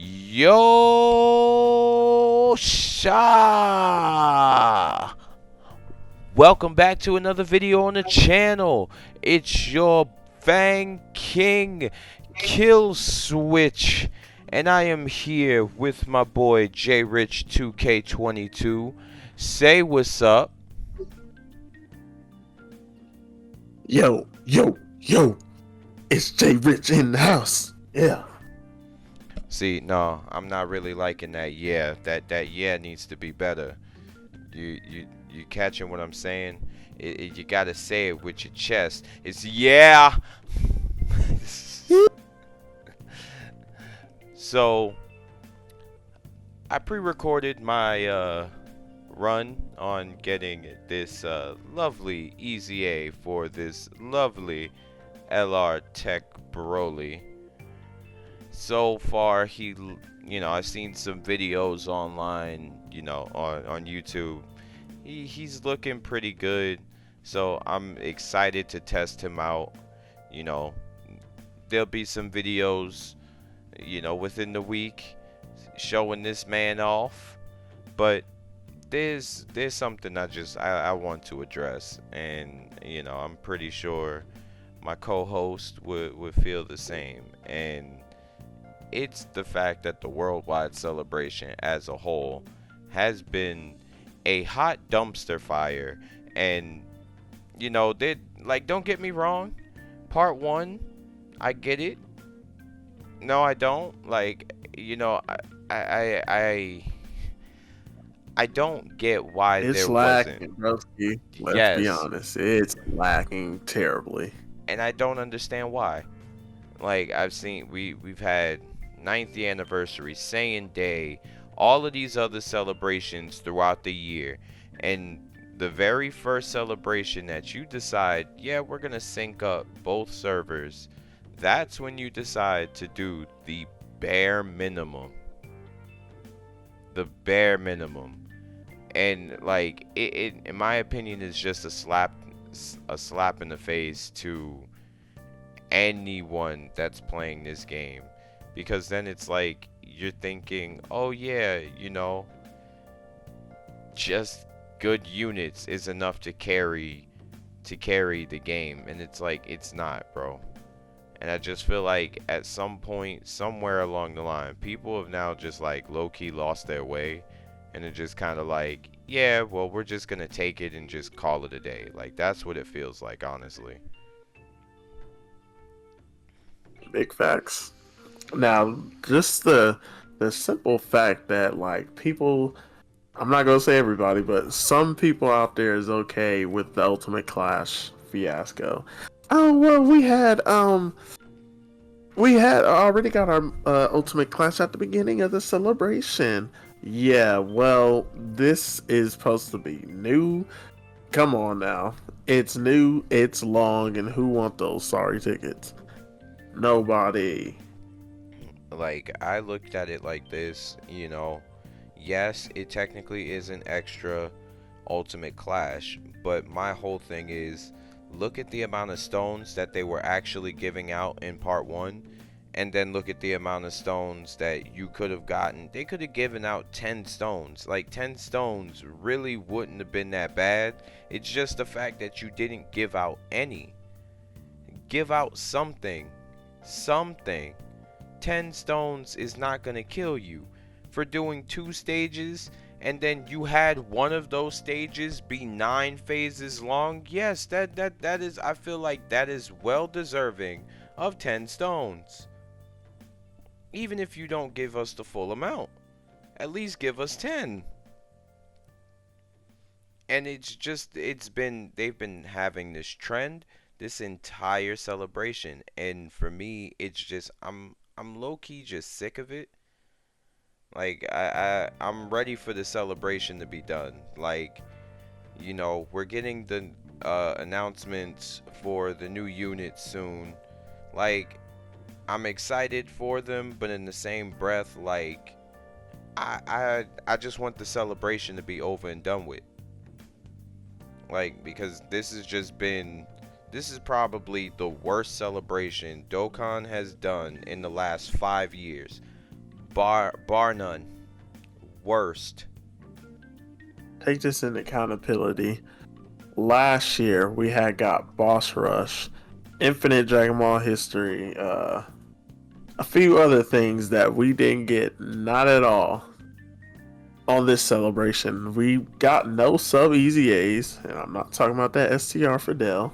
Yo, Sha! Welcome back to another video on the channel. It's your Fang King Kill Switch, and I am here with my boy J Rich 2K22. Say what's up. Yo, it's Jay Rich in the house. Yeah. See, no, I'm not really liking that. Yeah, that yeah needs to be better. You catching what I'm saying? You gotta say it with your chest. It's yeah. So I pre-recorded my run on getting this lovely Easy A for this lovely LR Tech Broly. So far, I've seen some videos online, on YouTube. He's looking pretty good, so I'm excited to test him out. You know, there'll be some videos, within the week showing this man off, but there's something I want to address, and I'm pretty sure my co-host would feel the same, and it's the fact that the worldwide celebration as a whole has been a hot dumpster fire. And they, like, don't get me wrong, part one, I get it. No, I don't. Like, I I I don't get why It's there wasn't. lacking, broski. Let's be Yes, honest. It's lacking terribly. and I don't understand why. Like, I've seen, we've had 9th anniversary, Saiyan Day, all of these other celebrations throughout the year, and the very first celebration that you decide, yeah, we're gonna sync up both servers, that's when you decide to do the bare minimum. The bare minimum. And like it in my opinion is just a slap in the face to anyone that's playing this game, because then it's like you're thinking, oh yeah, just good units is enough to carry the game, and it's like it's not, bro. And I just feel like at some point somewhere along the line, people have now just like low-key lost their way, and it's just kind of like, yeah, well, we're just gonna take it and just call it a day. Like, that's what it feels like, honestly. Big facts. Now, just the simple fact that like people, I'm not gonna say everybody, but some people out there is okay with the Ultimate Clash fiasco. Oh well, we had already got our Ultimate Clash at the beginning of the celebration. Yeah, well, this is supposed to be new. Come on now. It's new, it's long, and who want those sorry tickets? Nobody. Like, I looked at it like this, yes, it technically is an extra Ultimate Clash, but my whole thing is, look at the amount of stones that they were actually giving out in part 1, and then look at the amount of stones that you could have gotten. They could have given out 10 stones. Like, 10 stones really wouldn't have been that bad. It's just the fact that you didn't give out any. Give out something. Something. 10 stones is not going to kill you. For doing 2 stages, and then you had one of those stages be 9 phases long, yes, that is, I feel like that is well deserving of 10 stones. Even if you don't give us the full amount, at least give us 10. And they've been having this trend this entire celebration, and for me, it's just, I'm low key just sick of it. Like, I'm ready for the celebration to be done. Like, we're getting the announcements for the new units soon. Like, I'm excited for them, but in the same breath, like, I just want the celebration to be over and done with. Like, because this is probably the worst celebration Dokkan has done in the last 5 years. bar none. Worst. Take this into accountability. Last year we had got Boss Rush, Infinite Dragon Ball History, a few other things that we didn't get, not at all, on this celebration. We got no sub easy A's, and I'm not talking about that STR for Dell.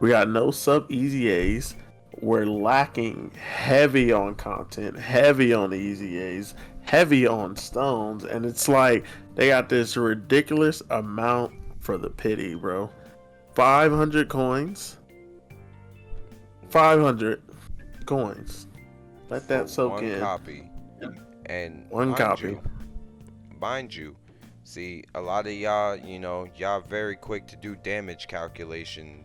We got no sub easy A's. We're lacking heavy on content, heavy on easy A's, heavy on stones, and it's like they got this ridiculous amount for the pity, bro. 500 coins. 500 coins. Let For that soak one in. copy. And One copy. Mind you, see, a lot of y'all, y'all very quick to do damage calculation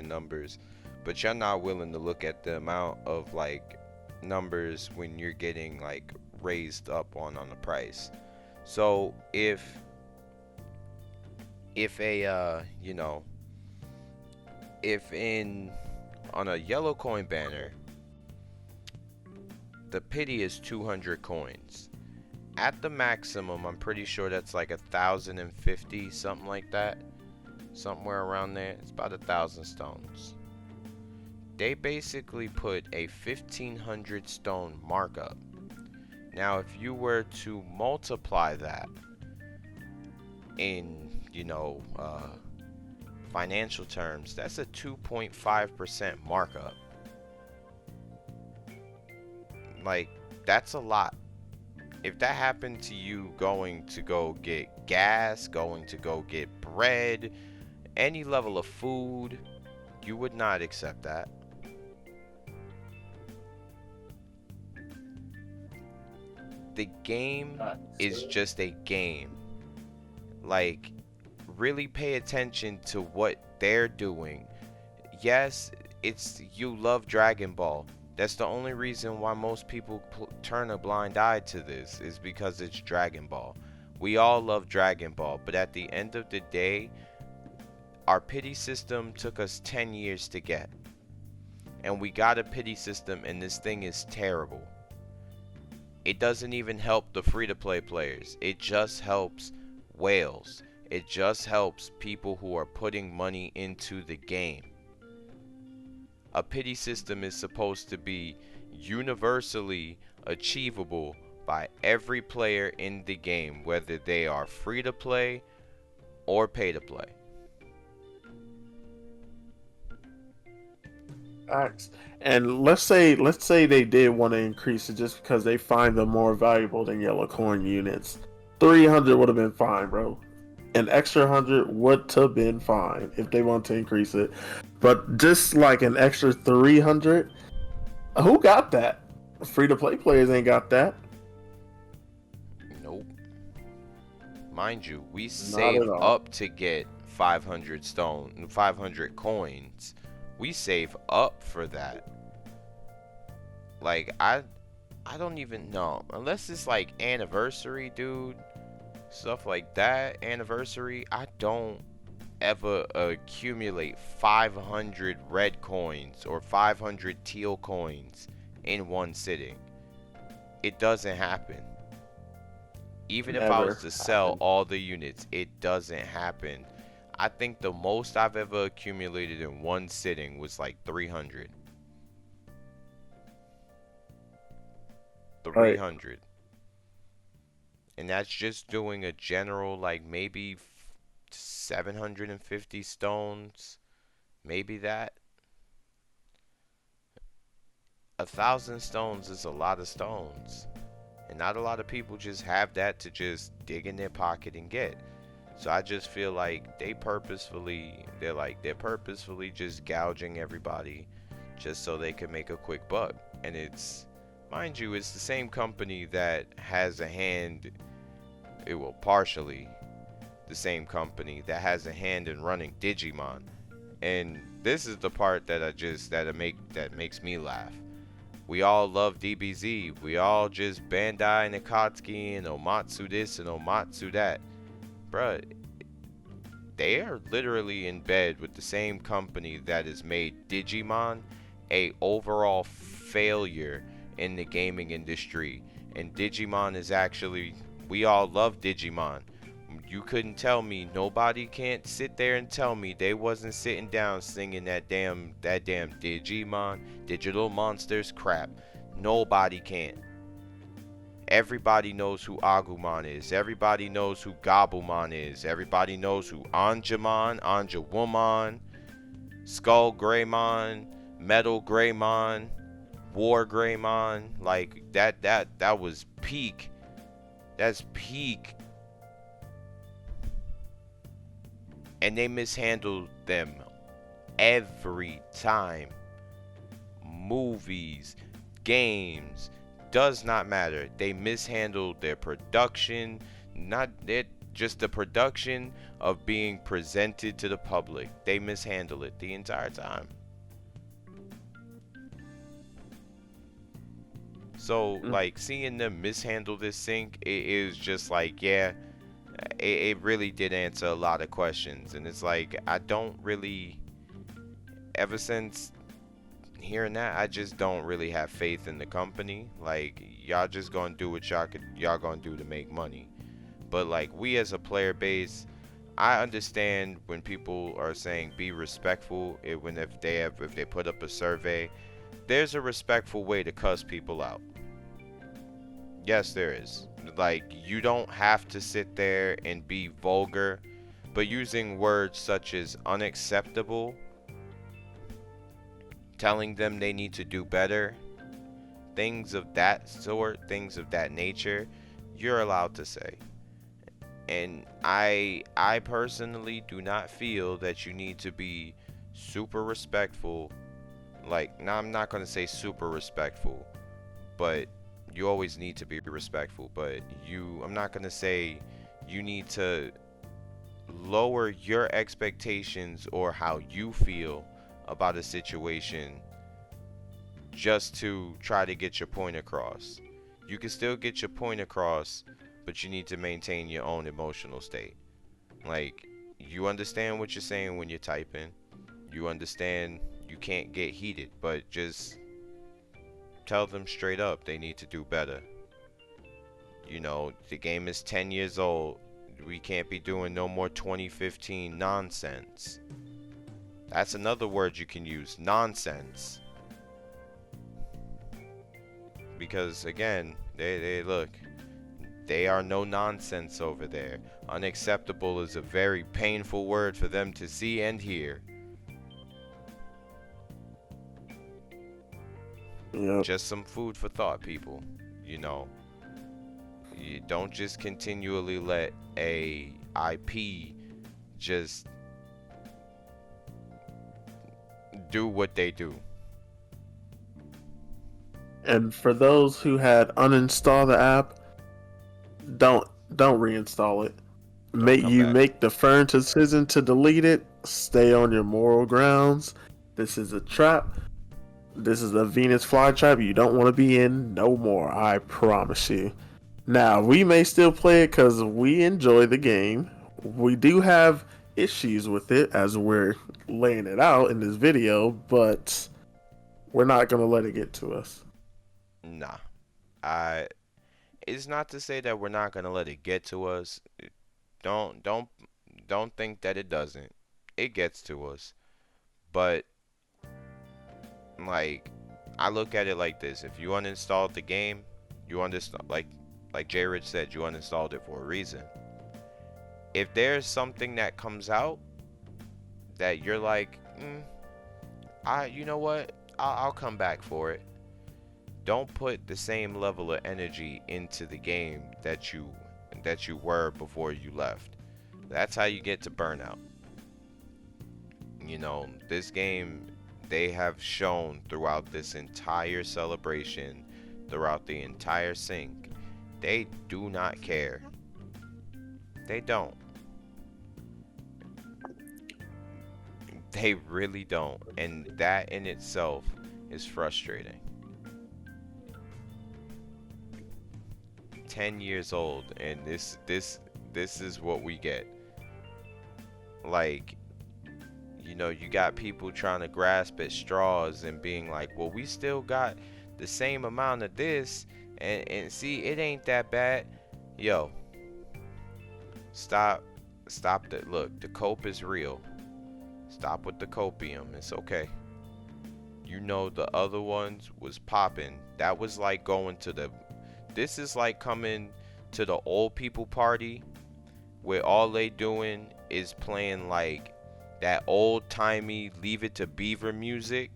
numbers, but y'all not willing to look at the amount of like numbers when you're getting like raised up on the price. So if a if in on a yellow coin banner the pity is 200 coins. At the maximum, I'm pretty sure that's like 1,050, something like that. Somewhere around there. It's about 1,000 stones. They basically put a 1,500 stone markup. Now, if you were to multiply that in, financial terms, that's a 2.5% markup. Like, that's a lot. If that happened to you going to go get gas, going to go get bread, any level of food, you would not accept that. The game is just a game. Like, really pay attention to what they're doing. Yes, you love Dragon Ball. That's the only reason why most people turn a blind eye to this, is because it's Dragon Ball. We all love Dragon Ball, but at the end of the day, our pity system took us 10 years to get. And we got a pity system, and this thing is terrible. It doesn't even help the free-to-play players. It just helps whales. It just helps people who are putting money into the game. A pity system is supposed to be universally achievable by every player in the game, whether they are free to play or pay to play. Facts. And let's say they did want to increase it just because they find them more valuable than yellow coin units. 300 would have been fine, bro. An extra 100 would have been fine if they want to increase it. But just like an extra 300, who got that? Free to play players ain't got that. Nope. Mind you, we Not save at all. up to get 500 coins. We save up for that. Like, I don't even know. Unless it's like anniversary, dude. Stuff like that, anniversary, I don't ever accumulate 500 red coins or 500 teal coins in one sitting. It doesn't happen. Even if I was to sell all the units, it doesn't happen. I think the most I've ever accumulated in one sitting was like 300. 300. Right. And that's just doing a general, like, maybe 750 stones. Maybe that. 1,000 stones is a lot of stones. And not a lot of people just have that to just dig in their pocket and get. So I just feel like they're purposefully just gouging everybody just so they can make a quick buck. And it's, mind you, it's the same company that has a hand, partially the same company that has a hand in running Digimon. And this is the part that makes me laugh. We all love DBZ. We all just Bandai Nakatsuki and Omatsu this and Omatsu that. Bruh, they are literally in bed with the same company that has made Digimon a overall failure in the gaming industry. And Digimon is actually, we all love Digimon. You couldn't tell me, nobody can't sit there and tell me they wasn't sitting down singing that damn Digimon, Digital Monsters crap. Nobody can. Everybody knows who Agumon is. Everybody knows who Gabumon is. Everybody knows who Anjumon, Anjawumon, Skull Greymon, Metal Greymon, War Greymon. Like that was peak. That's peak. And they mishandled them every time. Movies, games, does not matter. They mishandled their production, not it, just the production of being presented to the public. They mishandle it the entire time. So, Mm. like, seeing them mishandle this sync, it is just like, yeah, it really did answer a lot of questions. And it's like, I don't really, ever since hearing that, I just don't really have faith in the company. Like, y'all just gonna do what y'all gonna do to make money. But like, we as a player base, I understand when people are saying be respectful. If they put up a survey, there's a respectful way to cuss people out. Yes, there is. Like, you don't have to sit there and be vulgar, but using words such as unacceptable, telling them they need to do better, things of that sort, things of that nature, you're allowed to say. And I personally do not feel that you need to be super respectful. Like, now I'm not going to say super respectful, but you always need to be respectful, but I'm not going to say you need to lower your expectations or how you feel about a situation just to try to get your point across. You can still get your point across, but you need to maintain your own emotional state. Like, you understand what you're saying when you're typing. You understand you can't get heated, but just tell them straight up they need to do better. The game is 10 years old. We can't be doing no more 2015 nonsense. That's another word you can use, nonsense. Because again, they look, they are no nonsense over there. Unacceptable is a very painful word for them to see and hear. Yep. Just some food for thought, people. You know, you don't just continually let a IP just do what they do. And for those who had uninstalled the app, don't don't reinstall it. Don't Make come you back. make the firm decision to delete it. Stay on your moral grounds. This is a trap. This is a Venus flytrap you don't want to be in no more. I promise you. Now we may still play it because we enjoy the game. We do have issues with it as we're laying it out in this video, but we're not gonna let it get to us. Nah. I It's not to say that we're not gonna let it get to us. Don't don't don't think that it doesn't. It gets to us. But like, I look at it like this. If you uninstalled the game, you uninstall, like J Rich said, you uninstalled it for a reason. If there's something that comes out that you're like, you know what? I'll come back for it. Don't put the same level of energy into the game that you were before you left. That's how you get to burnout. This game, they have shown throughout this entire celebration, throughout the entire sync, they do not care. They don't. They really don't. And that in itself is frustrating. 10 years old, and this is what we get. Like, you got people trying to grasp at straws and being like, well, we still got the same amount of this, and see, it ain't that bad. Yo, stop, stop the look. The cope is real. Stop with the copium. It's okay. You know the other ones was popping. That was like going to the. This is like coming to the old people party where all they doing is playing like that old timey Leave It to Beaver music,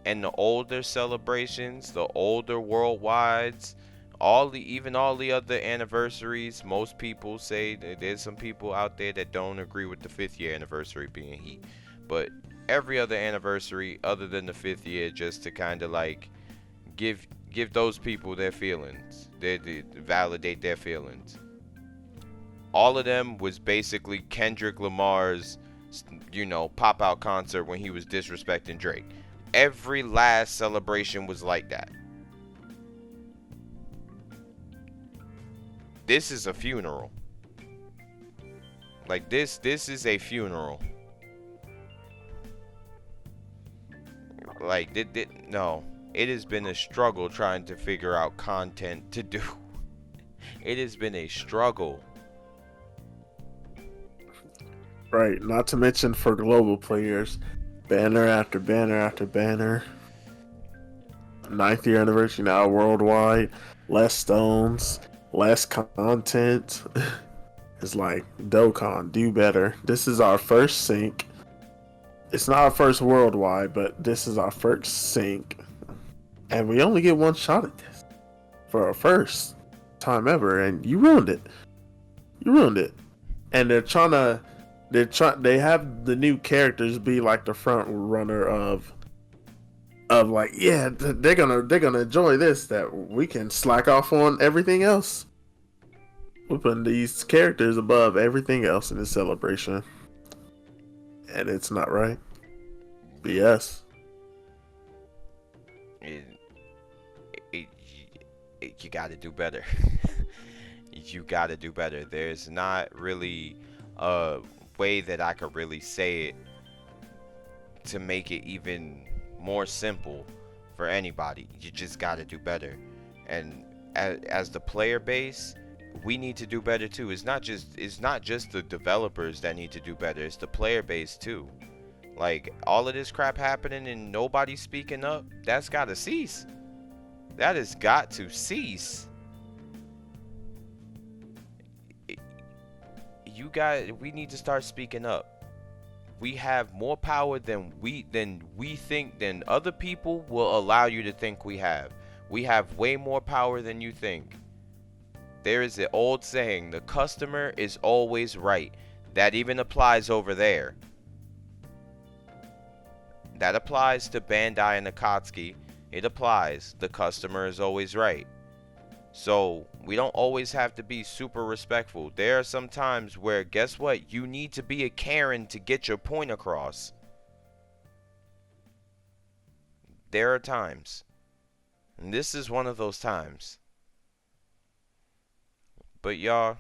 and the older celebrations, the older worldwides, all the other anniversaries. Most people say that there's some people out there that don't agree with the 5th year anniversary being heat, but every other anniversary other than the 5th year, just to kind of like give those people their feelings, they validate their feelings. All of them was basically Kendrick Lamar's, pop out concert when he was disrespecting Drake. Every last celebration was like that. This is a funeral. Like this is a funeral. Like no, it has been a struggle trying to figure out content to do. It has been a struggle. Right. Not to mention for global players, banner after banner after banner. 9th year anniversary now worldwide. Less stones, less content. It's like, Dokkan, do better. This is our first sync. It's not our first worldwide, but this is our first sync. And we only get one shot at this for our first time ever, and you ruined it. You ruined it. And they have the new characters be like the front runner of like, yeah, they're gonna enjoy this, that we can slack off on everything else. We're putting these characters above everything else in this celebration, and it's not right. BS. It, it, you got to do better. You got to do better. There's not really a way that I could really say it to make it even more simple for anybody. You just got to do better. And as the player base, we need to do better too. It's not just the developers that need to do better. It's the player base too. Like, all of this crap happening and nobody speaking up, that's got to cease. That has got to cease. We need to start speaking up. We have more power than we think, than other people will allow you to think we have. We have way more power than you think. There is an old saying, the customer is always right. That even applies over there. That applies to Bandai and Akatsuki. It applies. The customer is always right. So we don't always have to be super respectful. There are some times where, guess what? You need to be a Karen to get your point across. There are times. And this is one of those times. But y'all,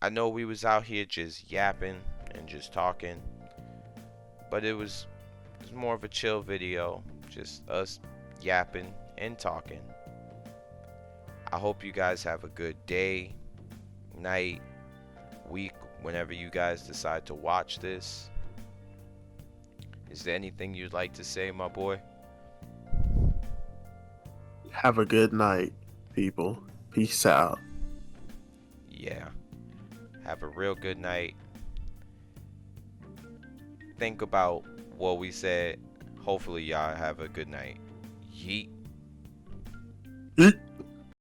I know we was out here just yapping and just talking. But it was more of a chill video. Just us yapping and talking. I hope you guys have a good day, night, week, whenever you guys decide to watch this. Is there anything you'd like to say, my boy? Have a good night, people. Peace out. Yeah. Have a real good night. Think about what we said. Hopefully y'all have a good night. Yeet. Yeet.